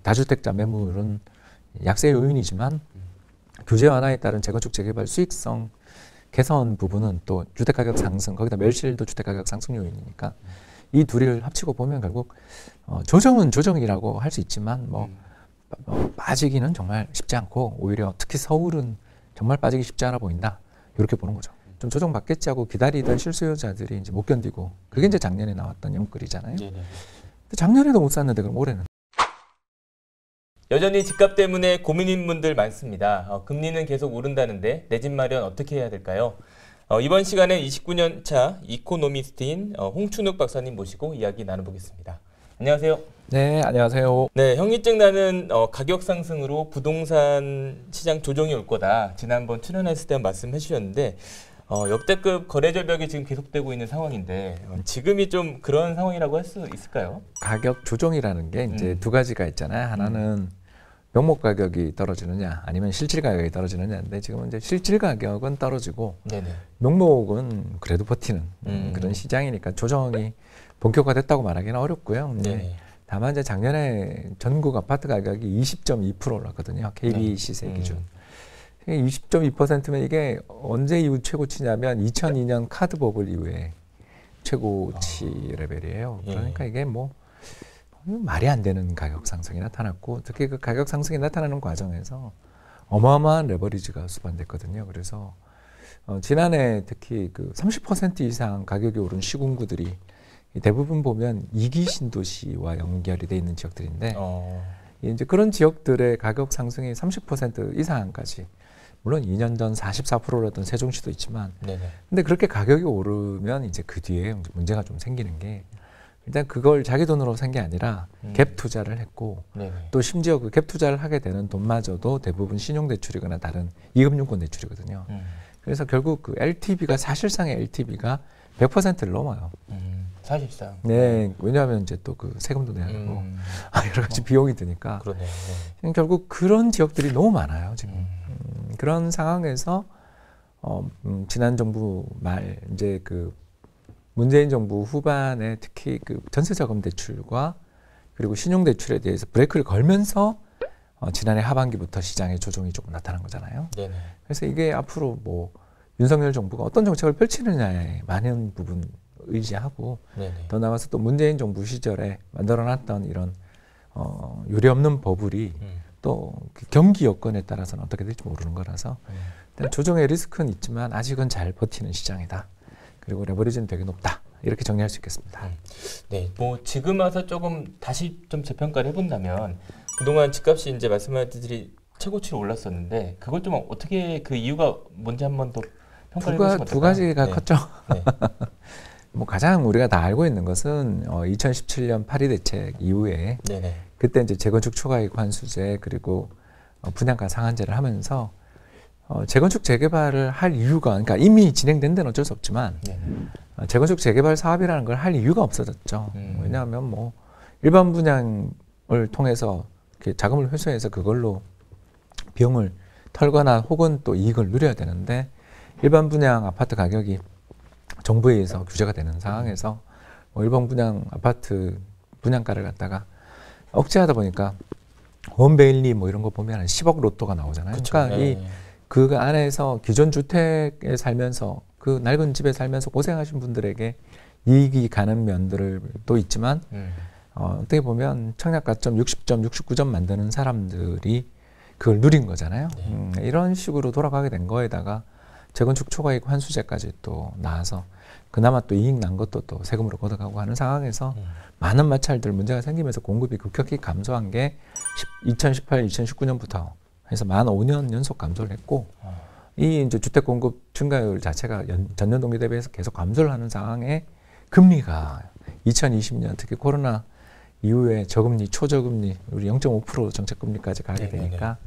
다주택자 매물은 약세 요인이지만 규제 완화에 따른 재건축 재개발 수익성 개선 부분은 또 주택가격 상승, 거기다 멸실도 주택가격 상승 요인이니까 이 둘을 합치고 보면 결국 조정은 조정이라고 할 수 있지만 빠지기는 정말 쉽지 않고 오히려 특히 서울은 정말 빠지기 쉽지 않아 보인다. 이렇게 보는 거죠. 좀 조정받겠지 하고 기다리던 실수요자들이 이제 못 견디고 그게 이제 작년에 나왔던 영끌이잖아요. 근데 작년에도 못 샀는데 그럼 올해는? 여전히 집값 때문에 고민인 분들 많습니다. 금리는 계속 오른다는데 내 집 마련 어떻게 해야 될까요? 이번 시간에 29년 차 이코노미스트인 홍춘욱 박사님 모시고 이야기 나눠보겠습니다. 안녕하세요. 네, 안녕하세요. 네, 현기증 나는 가격 상승으로 부동산 시장 조정이 올 거다. 지난번 출연했을 때 말씀해 주셨는데 역대급 거래 절벽이 지금 계속되고 있는 상황인데 지금이 좀 그런 상황이라고 할 수 있을까요? 가격 조정이라는 게 이제 두 가지가 있잖아요. 하나는 명목 가격이 떨어지느냐 아니면 실질 가격이 떨어지느냐인데 지금은 이제 실질 가격은 떨어지고 명목은 그래도 버티는 그런 시장이니까 조정이 본격화됐다고 말하기는 어렵고요. 다만 이제 작년에 전국 아파트 가격이 20.2% 올랐거든요. KB 시세 기준. 20.2%면 이게 언제 이후 최고치냐면 2002년 카드 버블 이후에 최고치 레벨이에요. 그러니까 이게 뭐 말이 안 되는 가격 상승이 나타났고 특히 그 가격 상승이 나타나는 과정에서 어마어마한 레버리지가 수반됐거든요. 그래서 지난해 특히 그 30% 이상 가격이 오른 시군구들이 대부분 보면 2기 신도시와 연결이 돼 있는 지역들인데 이제 그런 지역들의 가격 상승이 30% 이상까지 물론 2년 전 44%였던 세종시도 있지만 근데 그렇게 가격이 오르면 이제 그 뒤에 문제가 좀 생기는 게 일단 그걸 자기 돈으로 산 게 아니라 갭 투자를 했고 또 심지어 그 갭 투자를 하게 되는 돈마저도 대부분 신용대출이거나 다른 이금융권 대출이거든요. 그래서 결국 그 LTV가 사실상의 LTV가 100%를 넘어요. 사실상. 네, 왜냐하면 이제 또 그 세금도 내야 되고 여러 가지 비용이 드니까. 결국 그런 지역들이 너무 많아요 지금. 그런 상황에서 지난 정부 말 이제 그 문재인 정부 후반에 특히 그 전세자금 대출과 그리고 신용대출에 대해서 브레이크를 걸면서 지난해 하반기부터 시장의 조정이 조금 나타난 거잖아요. 그래서 이게 앞으로 뭐 윤석열 정부가 어떤 정책을 펼치느냐에 많은 부분 의지하고 더 나아가서 또 문재인 정부 시절에 만들어놨던 이런 유례없는 버블이 또 그 경기 여건에 따라서는 어떻게 될지 모르는 거라서 일단 조정의 리스크는 있지만 아직은 잘 버티는 시장이다. 그리고 레버리지는 되게 높다. 이렇게 정리할 수 있겠습니다. 네, 뭐 지금 와서 조금 다시 좀 재평가를 해본다면 그동안 집값이 이제 말씀하셨듯이 최고치로 올랐었는데 그걸 좀 어떻게 그 이유가 뭔지 한 번 더 평가해 보시면 어떨까요? 두 가지가 컸죠. 뭐 가장 우리가 다 알고 있는 것은 2017년 파리 대책 이후에 그때 이제 재건축 초과이익 환수제 그리고 분양가 상한제를 하면서 재건축 재개발을 할 이유가 그러니까 이미 진행된 데는 어쩔 수 없지만 재건축 재개발 사업이라는 걸 할 이유가 없어졌죠. 왜냐하면 뭐 일반 분양을 통해서 이렇게 자금을 회수해서 그걸로 비용을 털거나 혹은 또 이익을 누려야 되는데 일반 분양 아파트 가격이 정부에 의해서 규제가 되는 상황에서 뭐 일반 분양 아파트 분양가를 갖다가 억제하다 보니까 원베일리 뭐 이런 거 보면 한 10억 로또가 나오잖아요. 그러니까 그 안에서 기존 주택에 살면서 그 낡은 집에 살면서 고생하신 분들에게 이익이 가는 면들도 있지만 어떻게 보면 청약가점 60점, 69점 만드는 사람들이 그걸 누린 거잖아요. 이런 식으로 돌아가게 된 거에다가 재건축 초과이익 환수제까지 또 나와서 그나마 또 이익 난 것도 또 세금으로 걷어가고 하는 상황에서 많은 마찰들 문제가 생기면서 공급이 급격히 감소한 게 2018, 2019년부터 해서 만 5년 연속 감소를 했고 이 이제 주택 공급 증가율 자체가 전년 동기 대비해서 계속 감소를 하는 상황에 금리가 2020년 특히 코로나 이후에 저금리, 초저금리 우리 0.5% 정책금리까지 가게 되니까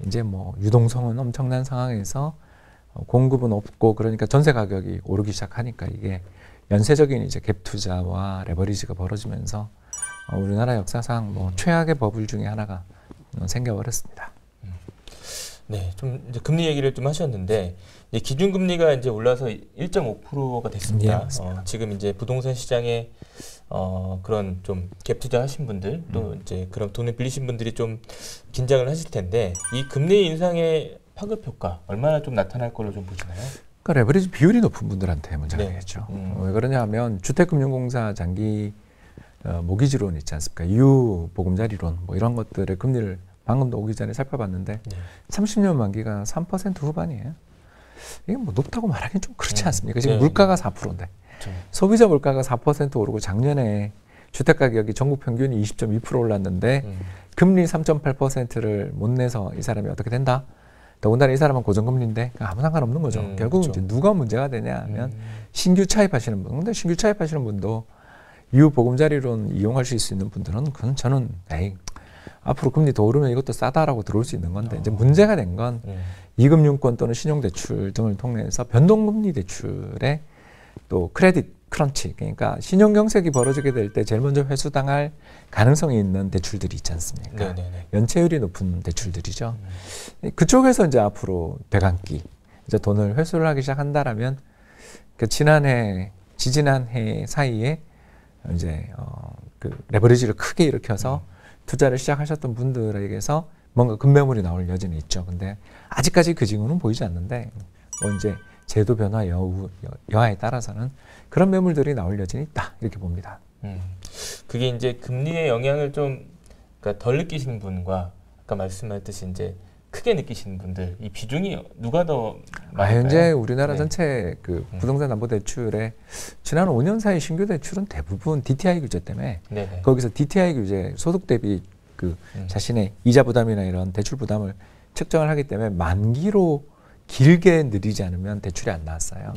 이제 뭐 유동성은 엄청난 상황에서 공급은 없고 그러니까 전세 가격이 오르기 시작하니까 이게 연쇄적인 이제 갭 투자와 레버리지가 벌어지면서 우리나라 역사상 뭐 최악의 버블 중에 하나가 생겨버렸습니다. 네, 좀 이제 금리 얘기를 좀 하셨는데 이제 기준금리가 이제 올라서 1.5%가 됐습니다. 지금 이제 부동산 시장에 그런 좀 갭 투자하신 분들 또 이제 그런 돈을 빌리신 분들이 좀 긴장을 하실 텐데 이 금리 인상의 파급 효과 얼마나 좀 나타날 걸로 좀 보시나요? 그러니까 레버리지 비율이 높은 분들한테 문제가 되겠죠. 왜 그러냐 하면 주택금융공사 장기 모기지론 있지 않습니까? 이유 보금자리론 뭐 이런 것들의 금리를 방금도 오기 전에 살펴봤는데 30년 만기가 3% 후반이에요. 이게 뭐 높다고 말하기는 좀 그렇지 않습니까? 지금 물가가 4%인데 소비자 물가가 4% 오르고 작년에 주택가격이 전국 평균이 20.2% 올랐는데 금리 3.8%를 못 내서 이 사람이 어떻게 된다? 더군다나 이 사람은 고정금리인데 아무 상관없는 거죠. 결국은 이제 누가 문제가 되냐 하면 신규 차입하시는 분. 근데 신규 차입하시는 분도 유보금자리론 이용하실 수 있는 분들은 그건 저는 앞으로 금리 더 오르면 이것도 싸다라고 들어올 수 있는 건데 이제 문제가 된 건 이금융권 또는 신용대출 등을 통해서 변동금리 대출에 또 크레딧 크런치, 그러니까 신용경색이 벌어지게 될 때 제일 먼저 회수당할 가능성이 있는 대출들이 있지 않습니까? 연체율이 높은 대출들이죠. 그쪽에서 이제 앞으로 되감기, 이제 돈을 회수를 하기 시작한다라면 그 지지난해 사이에 이제 그 레버리지를 크게 일으켜서 투자를 시작하셨던 분들에게서 뭔가 급매물이 나올 여지는 있죠. 근데 아직까지 그 징후는 보이지 않는데 뭐 이제 제도 변화 여하에 따라서는 그런 매물들이 나올 여지는 있다 이렇게 봅니다. 그게 이제 금리의 영향을 좀 그러니까 덜 느끼시는 분과 아까 말씀하셨듯이 이제 크게 느끼시는 분들 이 비중이 누가 더 많을까요? 현재 우리나라 전체 그 부동산 담보 대출에 지난 5년 사이 신규 대출은 대부분 DTI 규제 때문에 거기서 DTI 규제 소득 대비 그 자신의 이자 부담이나 이런 대출 부담을 측정을 하기 때문에 만기로 길게 늘리지 않으면 대출이 안 나왔어요.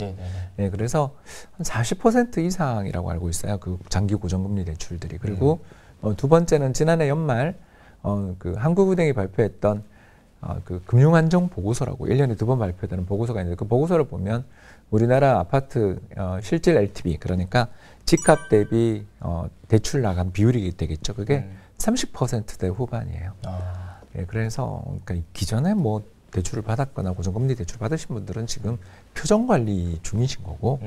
네, 그래서 한 40% 이상이라고 알고 있어요. 그 장기 고정금리 대출들이. 그리고 두 번째는 지난해 연말 그 한국은행이 발표했던 그 금융안정 보고서라고 1년에 2번 발표되는 보고서가 있는데 그 보고서를 보면 우리나라 아파트 실질 LTV 그러니까 집값 대비 대출 나간 비율이 되겠죠. 그게 30%대 후반이에요. 예, 그래서 그러니까 기존에 뭐 대출을 받았거나 고정금리 대출 받으신 분들은 지금 표정 관리 중이신 거고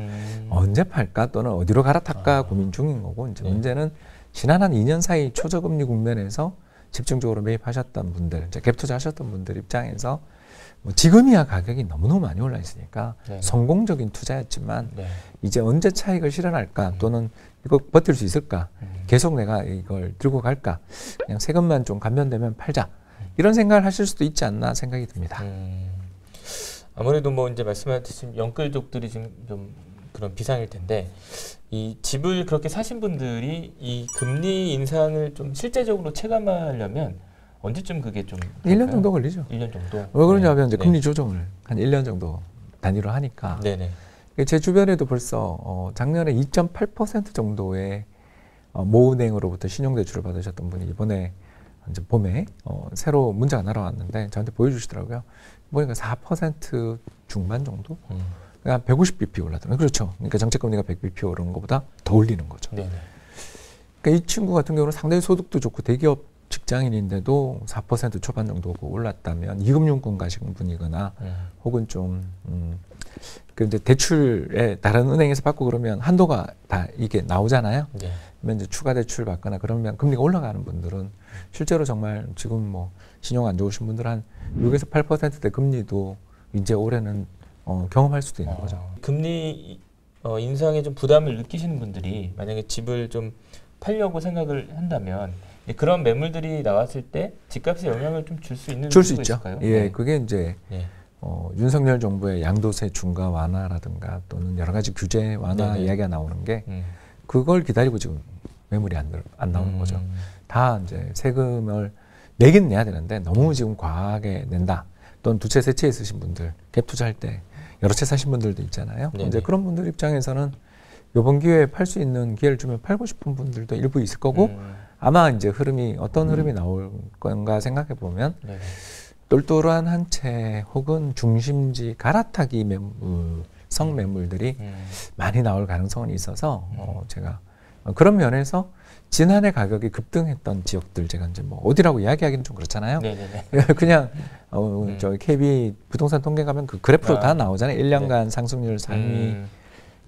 언제 팔까 또는 어디로 갈아탈까 고민 중인 거고 이제 문제는 지난 한 2년 사이 초저금리 국면에서 집중적으로 매입하셨던 분들, 이제 갭 투자하셨던 분들 입장에서 뭐 지금이야 가격이 너무너무 많이 올라 있으니까 성공적인 투자였지만 이제 언제 차익을 실현할까 또는 이거 버틸 수 있을까 계속 내가 이걸 들고 갈까 그냥 세금만 좀 감면되면 팔자 이런 생각을 하실 수도 있지 않나 생각이 듭니다. 아무래도 뭐 이제 말씀하셨듯이 영끌족들이 지금 좀 그런 비상일 텐데 이 집을 그렇게 사신 분들이 이 금리 인상을 좀 실제적으로 체감하려면 언제쯤 그게 좀 1년 정도 걸리죠. 1년 정도. 왜 그러냐면 이제 금리 조정을 한 1년 정도 단위로 하니까. 제 주변에도 벌써 작년에 2.8% 정도의 모은행으로부터 신용대출을 받으셨던 분이 이번에 이제 봄에 새로 문자가 날아왔는데 저한테 보여주시더라고요. 보니까 4% 중반 정도? 그러니까 150bp 올랐더라고요. 그렇죠. 그러니까 정책금리가 100bp 오르는 것보다 더 올리는 거죠. 그러니까 이 친구 같은 경우는 상당히 소득도 좋고 대기업 직장인인데도 4% 초반 정도 올랐다면 이금융권 가신 분이거나 혹은 좀 그 이제 대출에 다른 은행에서 받고 그러면 한도가 다 이게 나오잖아요. 그러면 이제 추가 대출 받거나 그러면 금리가 올라가는 분들은 실제로 정말 지금 뭐 신용 안 좋으신 분들 한 6에서 8%대 금리도 이제 올해는 경험할 수도 있는 거죠. 금리 인상에 좀 부담을 느끼시는 분들이 만약에 집을 좀 팔려고 생각을 한다면 그런 매물들이 나왔을 때 집값에 영향을 좀 줄 수 있는 줄 수 있죠. 있을까요? 예, 그게 이제 윤석열 정부의 양도세 중과 완화라든가 또는 여러 가지 규제 완화 이야기가 나오는 게 그걸 기다리고 지금 매물이 안 나오는 거죠. 다 이제 세금을 내긴 내야 되는데 너무 지금 과하게 낸다. 또는 두 채, 세 채 있으신 분들, 갭 투자할 때 여러 채 사신 분들도 있잖아요. 이제 그런 분들 입장에서는 이번 기회에 팔 수 있는 기회를 주면 팔고 싶은 분들도 일부 있을 거고 아마 이제 어떤 흐름이 나올 건가 생각해 보면 똘똘한 한 채 혹은 중심지 갈아타기 성매물들이 많이 나올 가능성은 있어서 제가 그런 면에서 지난해 가격이 급등했던 지역들 제가 이제 뭐 어디라고 이야기하기는 좀 그렇잖아요. 그냥 저희 KB 부동산 통계 가면 그 그래프로 다 나오잖아요. 1년간 상승률 상위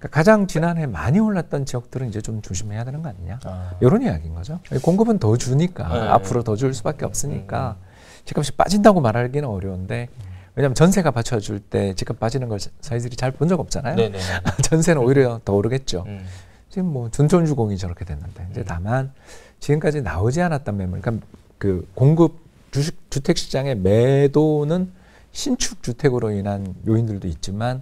그러니까 가장 지난해 많이 올랐던 지역들은 이제 좀 조심해야 되는 거 아니냐. 이런 이야기인 거죠. 공급은 더 주니까 앞으로 더 줄 수밖에 없으니까 집값이 빠진다고 말하기는 어려운데 왜냐하면 전세가 받쳐줄 때 집값 빠지는 걸 저희들이 잘 본 적 없잖아요. 전세는 오히려 더 오르겠죠. 지금 뭐 준촌주공이 저렇게 됐는데 이제 다만 지금까지 나오지 않았던 매물, 그러니까 그 공급 주택 시장의 매도는 신축 주택으로 인한 요인들도 있지만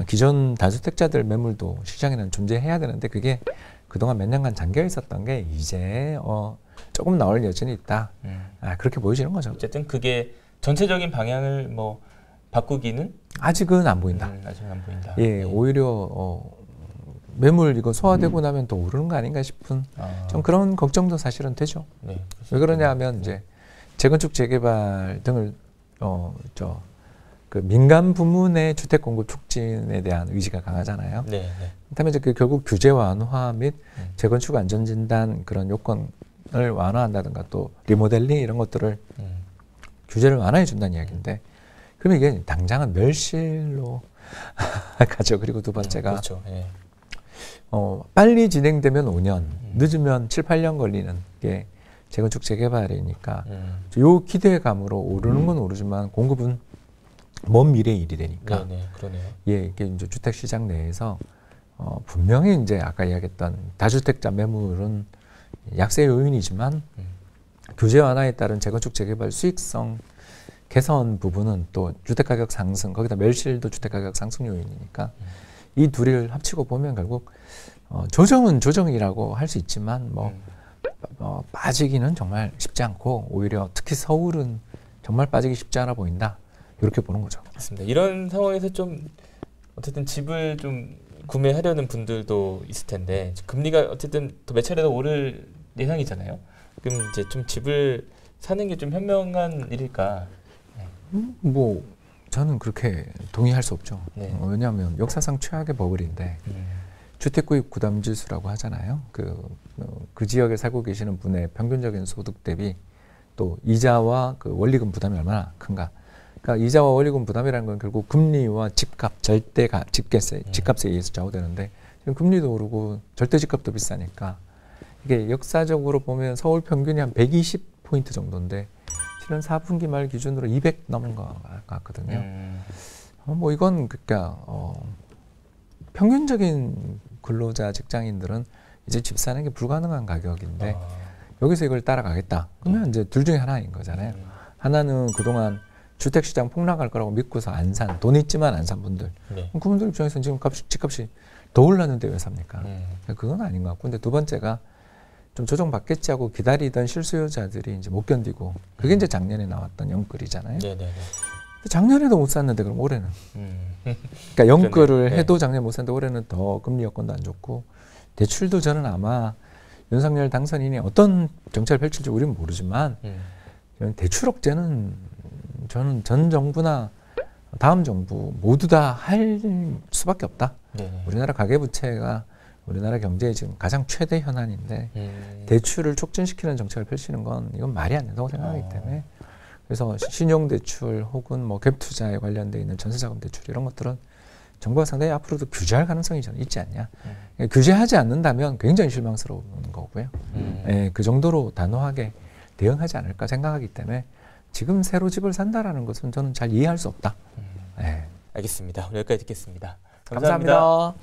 기존 다주택자들 매물도 시장에는 존재해야 되는데 그게 그동안 몇 년간 잠겨 있었던 게 이제 조금 나올 여지는 있다. 그렇게 보여지는 거죠. 어쨌든 그게 전체적인 방향을 뭐 바꾸기는 아직은 안 보인다. 아직은 안 보인다. 예, 오히려 매물 이거 소화되고 나면 더 오르는 거 아닌가 싶은 좀 그런 걱정도 사실은 되죠. 왜 그러냐면 이제 재건축 재개발 등을 그 민간 부문의 주택 공급 촉진에 대한 의지가 강하잖아요. 그다음에 이제 그 결국 규제 완화 및 재건축 안전 진단 그런 요건을 완화한다든가 또 리모델링 이런 것들을 규제를 완화해 준다는 이야기인데 그러면 이게 당장은 멸실로 가죠. 그리고 두 번째가 빨리 진행되면 5년, 늦으면 7, 8년 걸리는 게 재건축 재개발이니까 요 기대감으로 오르는 건 오르지만 공급은 먼 미래의 일이 되니까 그러네요. 예, 이게 이제 주택 시장 내에서 분명히 이제 아까 이야기했던 다주택자 매물은 약세 요인이지만 규제 완화에 따른 재건축 재개발 수익성 개선 부분은 또 주택가격 상승 거기다 멸실도 주택가격 상승 요인이니까 이 둘을 합치고 보면 결국 조정은 조정이라고 할 수 있지만 빠지기는 정말 쉽지 않고 오히려 특히 서울은 정말 빠지기 쉽지 않아 보인다. 이렇게 보는 거죠. 맞습니다. 이런 상황에서 좀 어쨌든 집을 좀 구매하려는 분들도 있을 텐데 금리가 어쨌든 더 몇 차례 더 오를 예상이잖아요. 그럼 이제 좀 집을 사는 게 좀 현명한 일일까? 뭐 저는 그렇게 동의할 수 없죠. 왜냐하면 역사상 최악의 버블인데 주택구입 부담지수라고 하잖아요. 그 지역에 살고 계시는 분의 평균적인 소득 대비 또 이자와 그 원리금 부담이 얼마나 큰가. 그러니까 이자와 원리금 부담이라는 건 결국 금리와 집값, 절대가 집값에 의해서 좌우되는데 지금 금리도 오르고 절대 집값도 비싸니까 이게 역사적으로 보면 서울 평균이 한 120포인트 정도인데 실은 4분기 말 기준으로 200 넘은 것 같거든요. 뭐 이건 그러니까 평균적인 근로자 직장인들은 이제 집 사는 게 불가능한 가격인데 여기서 이걸 따라가겠다. 그러면 이제 둘 중에 하나인 거잖아요. 하나는 그동안 주택시장 폭락할 거라고 믿고서 안 산, 돈 있지만 안 산 분들. 그분들 입장에서는 지금 집값이 더 올랐는데 왜 삽니까? 그건 아닌 것 같고. 근데 두 번째가 좀 조정받겠지 하고 기다리던 실수요자들이 이제 못 견디고 그게 이제 작년에 나왔던 영끌이잖아요. 작년에도 못 샀는데 그럼 올해는. 그러니까 영끌을 해도 작년에 못 샀는데 올해는 더 금리 여건도 안 좋고 대출도 저는 아마 윤석열 당선인이 어떤 정책을 펼칠지 우리는 모르지만 대출 억제는 저는 전 정부나 다음 정부 모두 다 할 수밖에 없다. 우리나라 가계부채가 우리나라 경제의 지금 가장 최대 현안인데 대출을 촉진시키는 정책을 펼치는 건 이건 말이 안 된다고 생각하기 때문에 그래서 신용대출 혹은 뭐 갭투자에 관련돼 있는 전세자금 대출 이런 것들은 정부가 상당히 앞으로도 규제할 가능성이 저는 있지 않냐. 규제하지 않는다면 굉장히 실망스러운 거고요. 그 정도로 단호하게 대응하지 않을까 생각하기 때문에 지금 새로 집을 산다라는 것은 저는 잘 이해할 수 없다. 알겠습니다. 여기까지 듣겠습니다. 감사합니다.